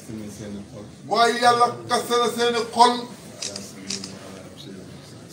kaste na seen xol. waaye yàlla kaste na seen xol.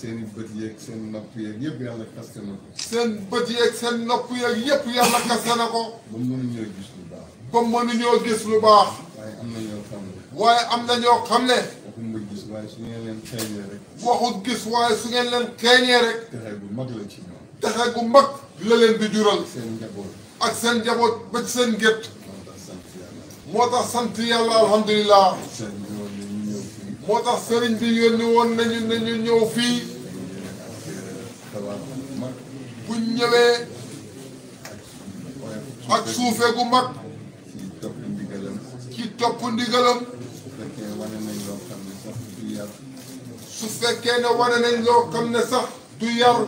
seen i bët yeeg seen nopp yeeg yëpp yàlla kaste na ko. seen bët yeeg seen nopp yeeg yëpp yàlla kaste na ko. ba mënuñoo gis lu baax. ba mënuñoo gis lu baax. waaye am na ñoo xam ne. waaye am na ñoo xam ne. waxuma gis waaye su ngeen leen xeeñee rek. waxut gis waaye su ngeen leen xeeñee rek. texe bu mag la ci ñoom. texe gu mag la leen di jural. seen njaboot. ak seen njaboot ba ci seen gétt. moo tax sant yàlla. moo tax sant yàlla alhamdulilah. seen ñëwoon nañu ñëw fii. moo tax sëriñ bi yónni woon nañu ne ñu ñëw fii. mag. buñ ñëwee. ak suufe gu mag. ci topp ndigalam. ci topp ndigalam. su fekkee wane nañ loo xam ne sax du yar. su fekkee ne wane nañ loo xam ne sax du yar.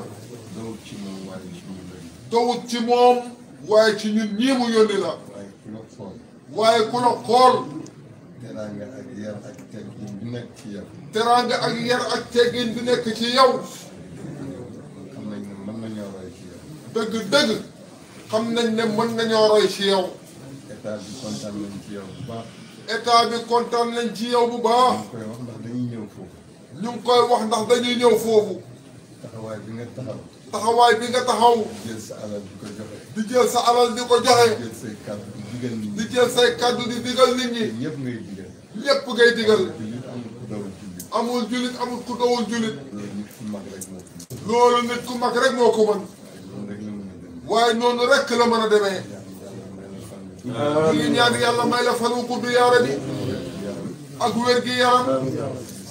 dawut ci moom waaye ci ñun lañ. dawut ci moom waaye ci ñun ñii mu yónni la. waaye ku la xool. waaye ku la xool. teraanga ak yar ak teggin bi nekk ci yow. teraanga ak yar ak teggin bi nekk ci yow. xam nañ ne mën nañoo roy ci yow. dëgg-dëgg xam nañ ne mën nañoo roy ci yow. état bi kontaan nañ ci yow bu baax. état bi kontaan nañ ci yow bu baax. ñu ngi koy wax ndax dañuy ñëw foofu. ñu ngi koy wax ndax dañuy ñëw foofu. taxawaay bi nga taxaw. taxawaay bi nga taxaw. jël sa alal di ko joxe. di jël sa alal di ko joxe. jël say kàddu di digal nit ñi. di jël say kàddu di digal nit ñi. ñëpp ngay digal. ñëpp ngay digal. jullit amul ku dawul jullit. amul julit amul ku dawul julit. loolu nit ku mag rek moo ko mën. loolu nit ku mag rek moo ko mën. waaye noonu rek la mën a dem. waaye noonu rek la mën a demee. ñu ngi ñaan yàlla may la fan wu gudd yaara bi. ak wér gi yaram. di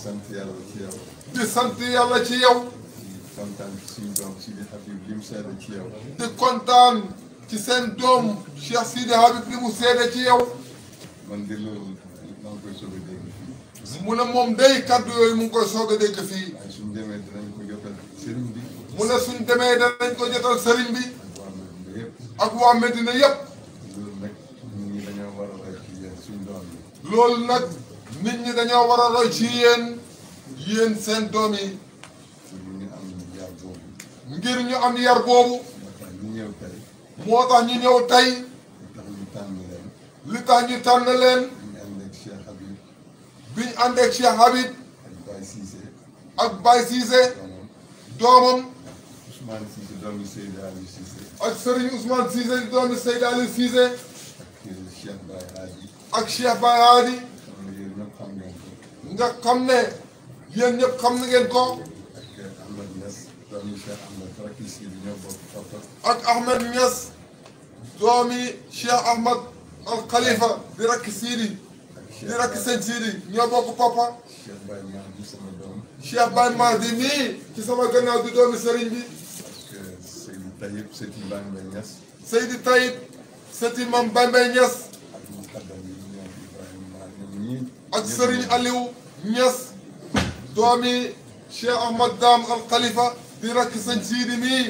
sant yàlla ci yow. di sant yàlla ci yow. di kontaan ci suñu doom Sidi Habib li mu seede ci yow. di kontaan ci seen doom Cheikh Sidi Habib li mu seede ci yow. man de loolu maa ngi koy soog a dégg fii. mu ne moom day kaddu yooyu mu ngi koy soog a dégg fii. waaye suñu demee dinañ ko jotal sëriñ bi. mu ne suñ demee danañ ko jotal sëriñ bi. ak waa ak waa Medina Medina yëpp. yëpp. loolu nag nit ñi dañoo war a roy ci yéen suñu doom yi. loolu nag nit ñi dañoo war a roy ci yéen seen doom yi. ñu am yar boobu. ngir ñu am yar boobu. moo tax ñu ñëw tey. moo tax ñu ñëw tey. li tax ñu tànn leen. li tax ñu tànn leen. ñu ànd ak Cheikh Habib. biñ ànd ak Cheikh Habib. ak Baye Cissé. ak Baye Cissé. doomam. Ousmane Cissé doomu Seydou Aliou Cissé. ak Serigne Ousmane Cissé doomu Seydou Aliou Cissé. ak Cheikh Baye Hadi. ak Cheikh Baye Hadi. xam ne yéen ñëpp xam ngeen ko. nga xam ne yéen ñëpp xam ngeen ko. ak Ahmed Niass doomu Cheikh Ahmed rakki Sidi ñoo bokk papa. ak Ahmed Niass doomi Cheikh Ahmed al Khalifa di rakki Sidi. di rakki sëñ Sidi ñoo bokk papa. Cheikh Baye Mahdi sama doom. Cheikh Baye Mahdi nii ci sama gannaaw di doomi sëriñ bi. ak Seydou Taïb Seti Bambe Niass. Seydi Taïb sëti Mam Bambe Niass. ak muqaddam yi ñoom Ibrahima ñoom ñii. ak Serigne Aliou Niass doomi Cheikh Ahmad Dam al Khalifa di rakki sëñ Sidi mii.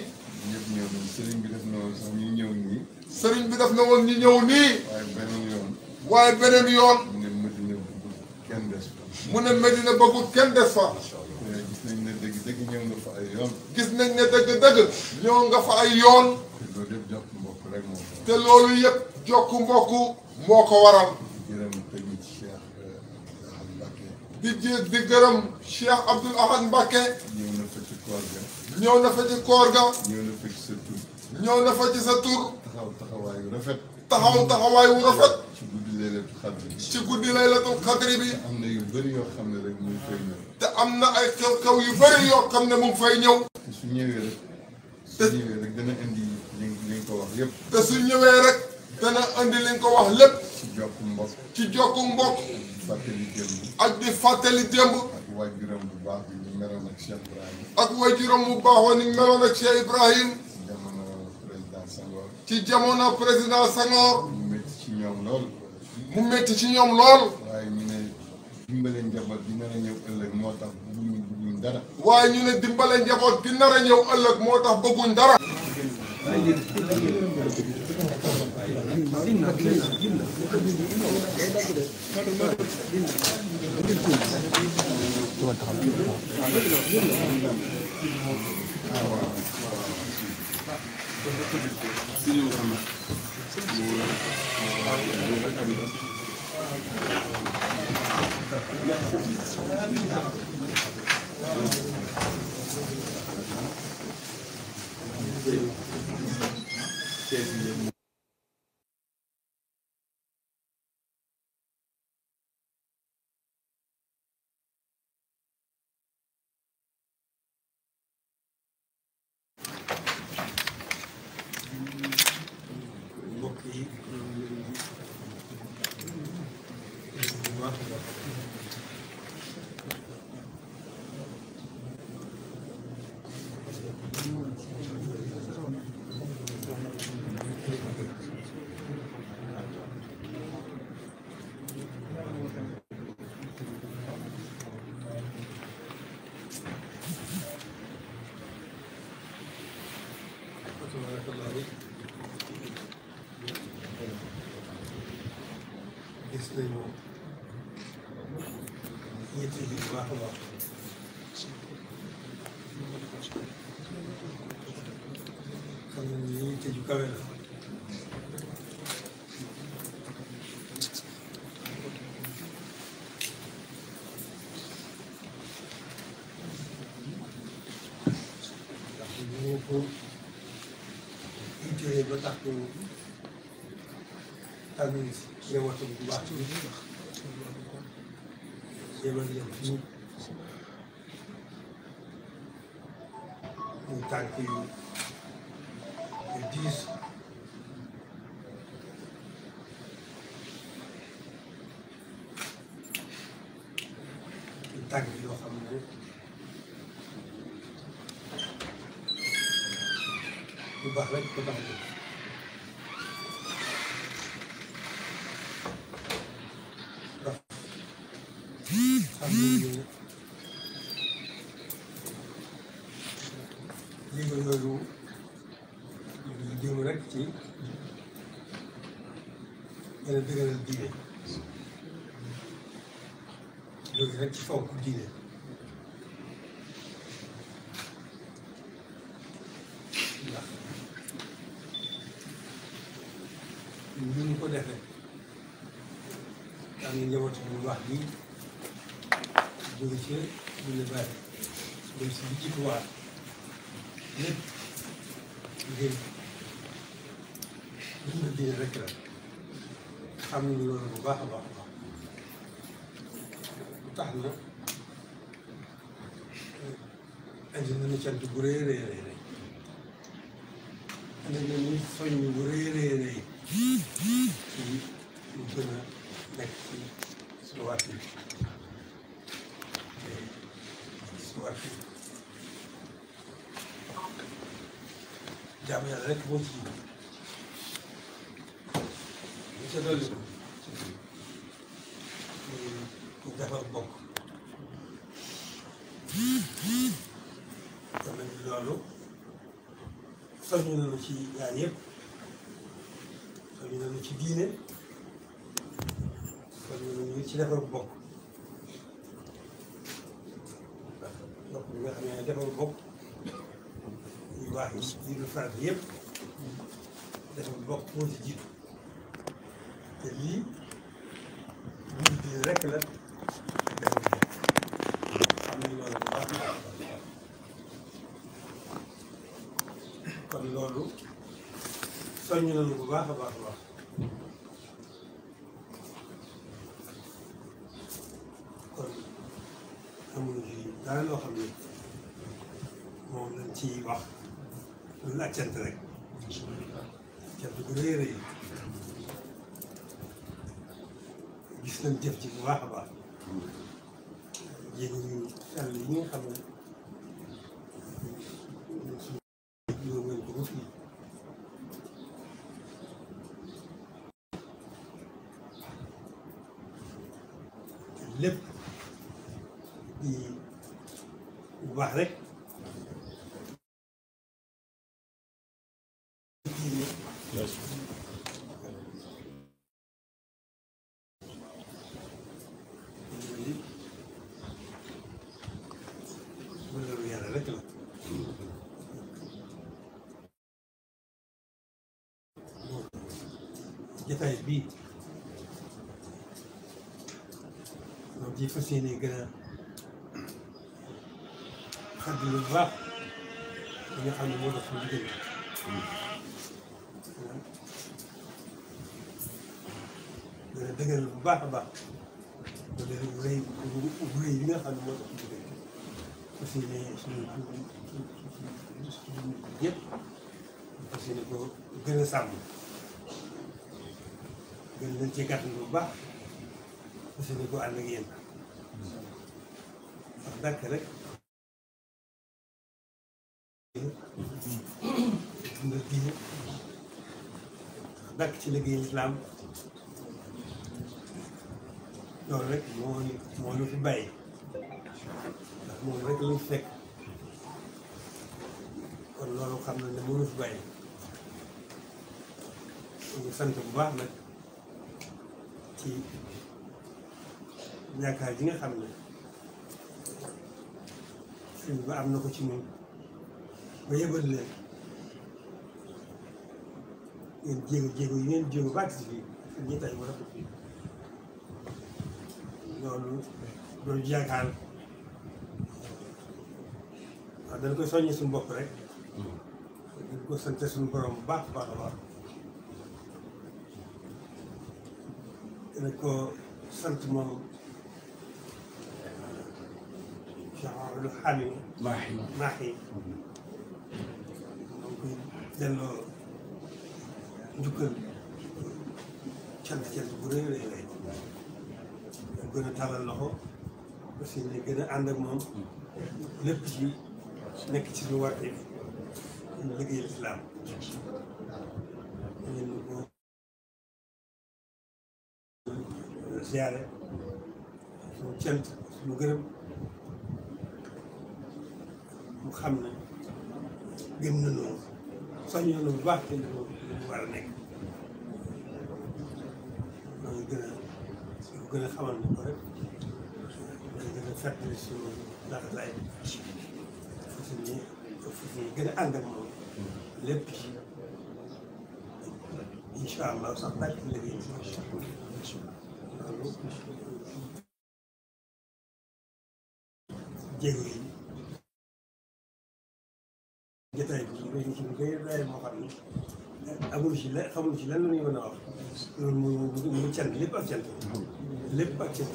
ñëpp ñëw nañu sëriñ bi def na woon sax ñu ñëw nii. sëriñ bi daf na woon ñu ñëw nii. waaye beneen yoon. waaye beneen yoon. mu ne Medina bëggul kenn des fa. mu ne Medina bëggul kenn des fa. gis nañ ne dëgg ñëw nga fa ay yoon. gis nañ ne dëgg ñëw nga fa ay yoon. te loolu yëpp jokk mbokk rek moo ko. te loolu yëpp jokku mbokk moo ko waral. gërëm tamit Cheikh Ahad Mbacké. di gërëm Cheikh Abdoul Ahad Mbacké. ñëw na fa ci koor ga. ñëw na fa ci koor ga. ñëw na fa ci sa tur. ñëw na fa ci sa tur. taxawaayu rafet. taxawaay wu rafet. ci guddi laylatul xadri bi. ci guddi laylatul xadri bi. am na yu bëri yoo xam ne rek mu ngi fay ñëw. te am na ay xew-xew yu bëri yoo xam ne mu ngi fay ñëw. te su ñëwee rek. dana indi li nga ko wax yëpp. te su ñëwee rek dana indi li nga ko wax lépp. ci jokku mbokk. ci jokku mbokk. fàttali démb. ak di fàttali démb. ak waajuram bu baax bi ñu meloon ak Cheikh Ibrahim. ak waajuram bu baaxoon ni meloon ak Cheikh Ibrahim. jamono président Senghor. ci jamono président Senghor. mu métti ci ñoom lool. mu métti ci ñoom lool. waaye ñu ne dimbale njaboot bi nar a ñëw ëllëg moo tax bëgguñ dara. waaye ñu ne dimbale njaboot gi nar a ñëw ëllëg moo tax bëgguñ dara. Sini mbokk yi gis nañu yitte ji bu baax a baax xam nañ ni yitte ju kawe la ndax ñu ko yittee ba tax ñu tànn njabootam bu baax bi yebal leen fii muy tànk yu diis muy tànk yoo xam ne lu baax rek ko tax a jóg xam nañu liggéey yooyu ñu jëm rek ci gën a dëgëral diine jóge rek ci fonk diine ndax ñu ñu ko defee am na njaboot bu baax bi jóge ci bu ne bari dem si li jiituwaat lépp ngir dund diine rek la xam nañu loolu bu baax a baax a baax bu tax na andi nañu cant bu rëy a rëy rëy andi nañu soññ bu rëy a rëy rëy ci ñu gën a nekk ci suñu waat yi jaamu yàlla rek moo ci ñu ca dolli ñu defar bokk tamit loolu soññu nañu ci ñaar yëpp soññu nañu ci diine soññu nañu ci defar bokk donc li nga xam ne defar bokk yu baax yi lu farat yëpp defar bokk moo ci jiitu te lii dund bi rek la defar bokk xam nañ loolu bu baax kon loolu soññ nañu bu baax a baax a baax kon amuñu ci dara loo xam ne moom lañ ciy wax lu la cant rek cant bu rëy a rëy gis nañ jëf ci bu baax a baax yéen ñu sell yi nga xam ne suñu ñoo ngeen ko ba fii lépp di bu baax rek loolu yàlla rek la jotaay bii ci fas yéene gën a fàttali bu baax li nga xam ne moo dox suñu diggante gën a dëgëral bu baax a baax ba léegi rëy yi nga xam ne moo dox suñu diggante fas yéene suñu yëpp fas yéene ko gën a sàmm gën leen ci gàttal bu baax fas yéene ko ànd ak yéen wax dàkk rek dundal diine dàkk ci liggéey lislaam loolu rek moo ñu fi bàyyi ndax moom rek lañu fekk kon loolu xam na ne moo ñu fi bàyyi ñu sant bu baax nag ci yaakaar ji nga xam ne sëñ ba am na ko ci ñun ba yëbal leen ngeen jéego yi ngeen jéego bàgg si fii ak ñettaay bu rafet fii loolu yaakaar waaw dañ koy soññee suñu bopp rek dañ ko sante suñu borom bu baax a baax a baax dañ ko sant moom Cheikh Amadou Hamid Mahi donc delloo njukkal cant bu rëy lay lay gën a tàllal loxo parce que ne gën a ànd ak moom lépp ci nekk ci lu war ñu liggéeyal islaam ngeen ko ziyaare suñu cant suñu gërëm mu xam ne gën na noonu soññoo na bu baax te lu war a nekk loolu gën a xamal ne ko rek dañ gën a fàttali suñu laxasaay fas gën a ànd ak moom lépp ci incha allah sax daal di liggéey loolu jéego yi jotaay bi dañu ci koy daay moo xam ne amul ci la xamul ci lan la ñuy mën a wax loolu mu cant lépp ak cant lépp ak cant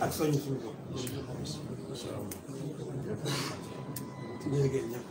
ak soññ suñu bopp jërëjëf ñëpp